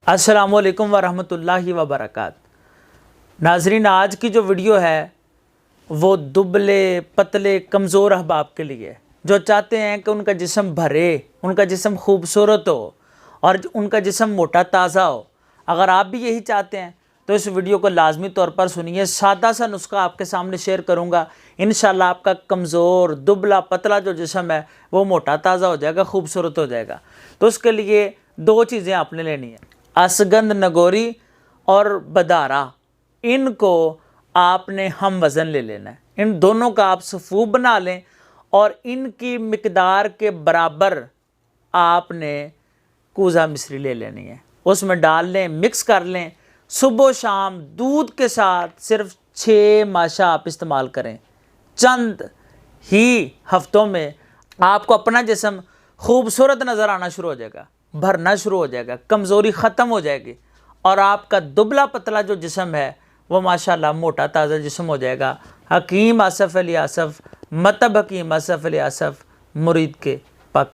अस्सलामुअलैकुम वरहमतुल्लाहि वबरकात। नाजरीन, आज की जो वीडियो है वो दुबले पतले कमज़ोर अहबाब के लिए, जो चाहते हैं कि उनका जिस्म भरे, उनका जिस्म खूबसूरत हो और उनका जिस्म मोटा ताज़ा हो। अगर आप भी यही चाहते हैं तो इस वीडियो को लाजमी तौर पर सुनिए। सादा सा नुस्खा आपके सामने शेयर करूँगा। इंशाल्लाह आपका कमज़ोर दुबला पतला जो जिस्म है वो मोटा ताज़ा हो जाएगा, खूबसूरत हो जाएगा। तो उसके लिए दो चीज़ें आपने लेनी है, असगंध नगोरी और बदारा। इनको आपने हम वज़न ले लेना है। इन दोनों का आप सफ़ूफ बना लें और इनकी मिकदार के बराबर आपने कूज़ा मिश्री ले लेनी है, उसमें डाल लें, मिक्स कर लें। सुबह शाम दूध के साथ सिर्फ 6 माशा आप इस्तेमाल करें। चंद ही हफ्तों में आपको अपना जिस्म खूबसूरत नज़र आना शुरू हो जाएगा, भरना शुरू हो जाएगा, कमज़ोरी ख़त्म हो जाएगी और आपका दुबला पतला जो जिस्म है वो माशाल्लाह मोटा ताज़ा जिस्म हो जाएगा। हकीम आसफ़ अली आसफ़, मतब हकीम आसफ़ अली आसफ़, मुरीद के